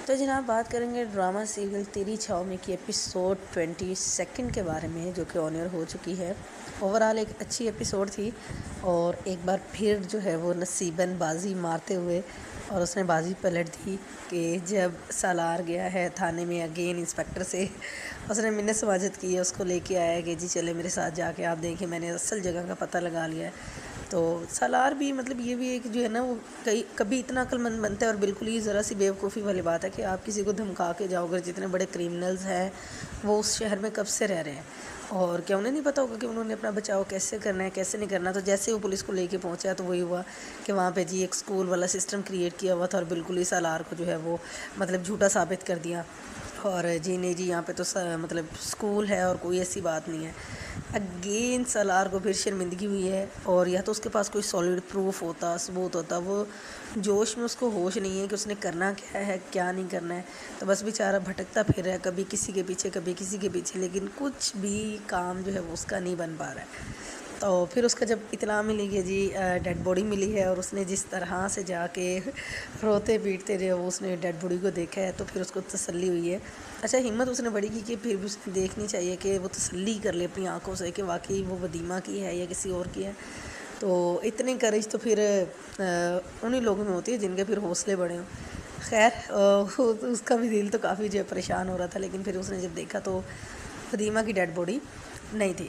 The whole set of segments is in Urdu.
تو جناب بات کریں گے ڈرامہ سیریل تیری چھاؤ میں کی ایپیسوڈ 22 کے بارے میں، جو کہ آن ایئر ہو چکی ہے۔ اوورآل ایک اچھی ایپیسوڈ تھی، اور ایک بار پھر جو ہے وہ نصیباً بازی مارتے ہوئے، اور اس نے بازی پلٹ دی کہ جب سالار گیا ہے تھانے میں اگین انسپیکٹر سے، اس نے منت سماجت کی ہے، اس کو لے کے آیا کہ جی چلے میرے ساتھ جا کے آپ دیکھیں میں نے اصل جگہ کا پتہ لگا لیا ہے۔ تو سالار بھی مطلب یہ بھی ایک جو ہے نا وہ کبھی اتنا عقل مند بنتا ہے، اور بالکل ہی ذرا سی بیوقوفی والی بات ہے کہ آپ کسی کو دھمکا کے جاؤ گے۔ جتنے بڑے کرمنلز ہیں وہ اس شہر میں کب سے رہ رہے ہیں، اور کیا انہیں نہیں پتہ ہوگا کہ انہوں نے اپنا بچاؤ کیسے کرنا ہے کیسے نہیں کرنا۔ تو جیسے وہ پولیس کو لے کے پہنچا تو وہی ہوا کہ وہاں پہ جی ایک سکول والا سسٹم کریٹ کیا ہوا تھا، اور بالکل ہی سالار کو جو ہے وہ مطلب جھوٹا ثابت کر دیا، اور جی نہیں جی یہاں پہ تو مطلب سکول ہے اور کوئی ایسی بات نہیں ہے۔ اگین سالار کو پھر شرمندگی ہوئی ہے، اور یا تو اس کے پاس کوئی سالڈ پروف ہوتا، ثبوت ہوتا، وہ جوش میں اس کو ہوش نہیں ہے کہ اس نے کرنا کیا ہے کیا نہیں کرنا ہے، تو بس بیچارہ بھٹکتا پھر رہا ہے، کبھی کسی کے پیچھے کبھی کسی کے پیچھے، لیکن کچھ بھی کام جو ہے وہ اس کا نہیں بن پا رہا ہے۔ تو پھر اس کا جب اطلاع ملی کہ جی ڈیڈ باڈی ملی ہے، اور اس نے جس طرح سے جا کے روتے پیٹتے جو ہے وہ اس نے ڈیڈ باڈی کو دیکھا ہے، تو پھر اس کو تسلی ہوئی ہے۔ اچھا ہمت اس نے بڑی کی کہ پھر بھی اس نے دیکھنی چاہیے کہ وہ تسلی کر لے اپنی آنکھوں سے کہ واقعی وہ ودیمہ کی ہے یا کسی اور کی ہے۔ تو اتنی کرج تو پھر انہی لوگوں میں ہوتی ہے جن کے پھر حوصلے بڑے ہوں۔ خیر اس کا بھی دل تو کافی جو ہے پریشان ہو رہا تھا، لیکن پھر اس نے جب دیکھا تو ودیمہ کی ڈیڈ باڈی نہیں تھی۔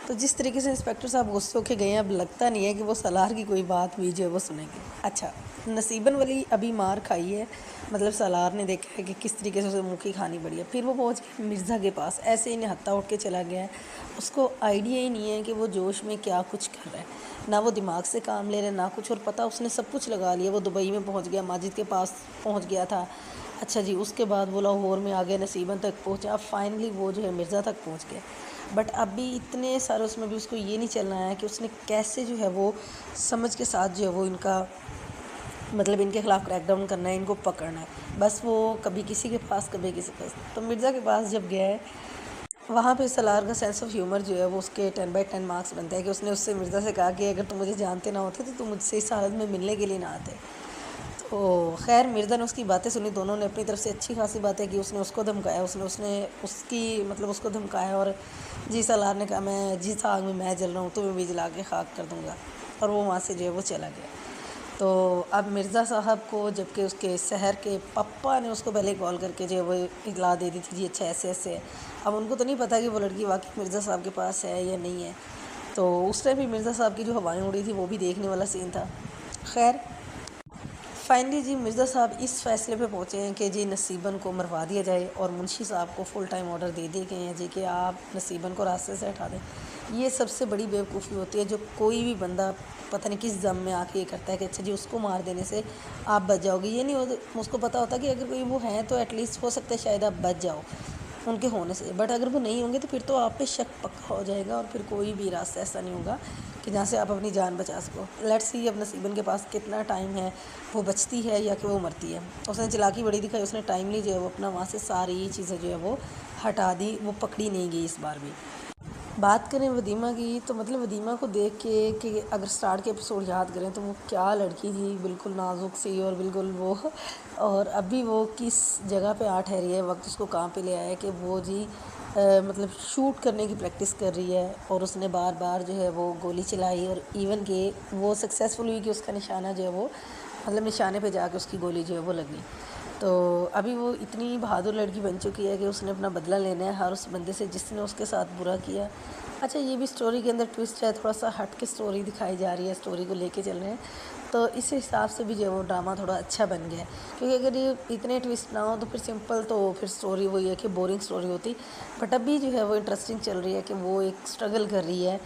تو جس طریقے سے انسپیکٹر صاحب غصے ہو کے گئے ہیں، اب لگتا نہیں ہے کہ وہ سالار کی کوئی بات بھی جو ہے وہ سنیں گے۔ اچھا نصیباً والی ابھی مار کھائی ہے، مطلب سالار نے دیکھا ہے کہ کس طریقے سے اسے منہ کی کھانی پڑی ہے، پھر وہ پہنچ گیا مرزا کے پاس، ایسے ہی نہتا اٹھ کے چلا گیا ہے۔ اس کو آئیڈیا ہی نہیں ہے کہ وہ جوش میں کیا کچھ کر رہا ہے، نہ وہ دماغ سے کام لے رہا ہے نہ کچھ، اور پتہ اس نے سب کچھ لگا لیا۔ وہ دبئی میں پہنچ گیا، ماجد کے پاس پہنچ گیا تھا، اچھا جی اس کے بعد وہ لاہور میں آ گیا، نصیباً تک پہنچا، فائنلی وہ جو ہے مرزا تک پہنچ گیا۔ بٹ ابھی اتنے سارے اس میں بھی اس کو یہ نہیں چلنا ہے کہ اس نے کیسے جو ہے وہ سمجھ کے ساتھ جو ہے وہ ان کا مطلب ان کے خلاف کریک ڈاؤن کرنا ہے، ان کو پکڑنا ہے۔ بس وہ کبھی کسی کے پاس کبھی کسی کے پاس، تو مرزا کے پاس جب گیا ہے وہاں پہ سالار کا سینس آف ہیومر جو ہے وہ اس کے 10/10 مارکس بنتا ہے، کہ اس نے اس سے مرزا سے کہا کہ اگر تم مجھے جانتے نہ ہوتے تو تم مجھ سے اس حالت میں ملنے کے لیے نہ آتے۔ تو خیر مرزا نے اس کی باتیں سنی، دونوں نے اپنی طرف سے اچھی خاصی باتیں کی، اس نے اس کو دھمکایا، اس نے اس کی مطلب اس کو دھمکایا، اور جی سالار نے کہا میں جس آگ میں میں جل رہا ہوں تمہیں بھی جلا کے خاک کر دوں گا، اور وہ وہاں سے جو ہے وہ چلا گیا۔ تو اب مرزا صاحب کو جبکہ اس کے شہر کے پپا نے اس کو پہلے کال کر کے جو ہے وہ اطلاع دے دی تھی جی اچھا ایسے ایسے ہے، اب ان کو تو نہیں پتہ کہ وہ لڑکی واقعی مرزا صاحب کے پاس ہے یا نہیں ہے۔ تو اس ٹائم بھی مرزا صاحب کی جو ہوائیں اڑی تھی وہ بھی دیکھنے والا سین تھا۔ خیر فائنلی جی مرزا صاحب اس فیصلے پہ پہنچے ہیں کہ جی نصیباً کو مروا دیا جائے، اور منشی صاحب کو فل ٹائم آرڈر دے دیے گئے ہیں جی کہ آپ نصیباً کو راستے سے ہٹا دیں۔ یہ سب سے بڑی بیوقوفی ہوتی ہے جو کوئی بھی بندہ پتہ نہیں کس ذم میں آ کے یہ کرتا ہے کہ اچھا جی اس کو مار دینے سے آپ بچ جاؤ گے۔ یہ نہیں اس کو پتہ ہوتا کہ اگر کوئی وہ ہیں تو ایٹ لیسٹ ہو سکتا ہے شاید آپ بچ جاؤ ان کے ہونے سے، بٹ اگر وہ نہیں ہوں گے تو پھر تو آپ پہ شک پکا ہو جائے گا، اور پھر کوئی بھی راستہ ایسا نہیں ہوگا کہ جہاں سے آپ اپنی جان بچا سکو۔ لیٹس سی اب نصیباً کے پاس کتنا ٹائم ہے، وہ بچتی ہے یا کہ وہ مرتی ہے۔ اس نے چلاکی بڑی دکھائی، اس نے ٹائملی جو ہے وہ اپنا وہاں سے ساری چیزیں جو ہے وہ ہٹا دی، وہ پکڑی نہیں گئی اس بار بھی۔ بات کریں ودیمہ کی، تو مطلب ودیمہ کو دیکھ کے کہ اگر سٹارٹ کے ایپیسوڈ یاد کریں تو وہ کیا لڑکی تھی، بالکل نازک سی، اور بالکل وہ، اور ابھی وہ کس جگہ پہ آ ٹھہری ہے، وقت اس کو کہاں پہ لے آیا ہے کہ وہ جی مطلب شوٹ کرنے کی پریکٹس کر رہی ہے، اور اس نے بار بار جو ہے وہ گولی چلائی، اور ایون کہ وہ سکسیزفل ہوئی کہ اس کا نشانہ جو ہے وہ مطلب نشانے پہ جا کے اس کی گولی جو ہے وہ لگی۔ تو ابھی وہ اتنی بہادر لڑکی بن چکی ہے کہ اس نے اپنا بدلہ لینا ہے ہر اس بندے سے جس نے اس کے ساتھ برا کیا۔ اچھا یہ بھی سٹوری کے اندر ٹویسٹ ہے، تھوڑا سا ہٹ کے سٹوری دکھائی جا رہی ہے، سٹوری کو لے کے چل رہے ہیں، تو اس حساب سے بھی جو ہے وہ ڈرامہ تھوڑا اچھا بن گیا ہے، کیونکہ اگر یہ اتنے ٹویسٹ نہ ہو تو پھر سمپل تو پھر سٹوری وہی ہے کہ بورنگ سٹوری ہوتی، بٹ ابھی جو ہے وہ انٹرسٹنگ چل رہی ہے کہ وہ ایک سٹرگل کر رہی ہے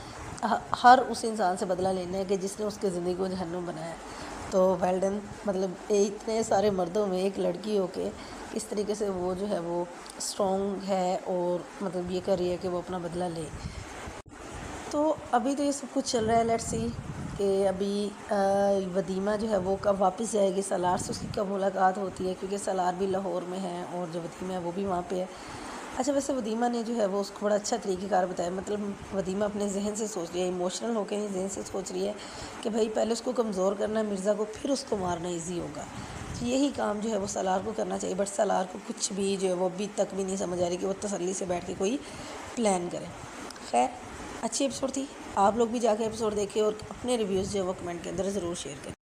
ہر اس انسان سے بدلہ لینا ہے کہ جس نے اس کی زندگی کو جہنم بنایا ہے۔ تو ویل ڈن، مطلب اتنے سارے مردوں میں ایک لڑکی ہو کے اس طریقے سے وہ جو ہے وہ اسٹرانگ ہے، اور مطلب یہ کر رہی ہے کہ وہ اپنا بدلہ لے۔ تو ابھی تو یہ سب کچھ چل رہا ہے، لیٹس سی کہ ابھی ودیمہ جو ہے وہ کب واپس جائے گی، سالار سے اس کی کب ملاقات ہوتی ہے، کیونکہ سالار بھی لاہور میں ہے اور جو ودیمہ ہے وہ بھی وہاں پہ ہے۔ اچھا ویسے ودیمہ نے جو ہے وہ اس کو بڑا اچھا طریقہ کار بتایا، مطلب ودیمہ اپنے ذہن سے سوچ رہی ہے، ایموشنل ہو کے ذہن سے سوچ رہی ہے کہ بھائی پہلے اس کو کمزور کرنا ہے مرزا کو، پھر اس کو مارنا ایزی ہوگا۔ یہی کام جو ہے وہ سالار کو کرنا چاہیے، بٹ سالار کو کچھ بھی جو ہے وہ ابھی تک بھی نہیں سمجھ آ رہی کہ وہ تسلی سے بیٹھ کے کوئی پلان کرے۔ خیر اچھی ایپیسوڈ تھی، آپ لوگ بھی جا کے ایپیسوڈ دیکھیں اور اپنے ریویوز جو ہے وہ کمنٹ کے اندر ضرور شیئر کریں۔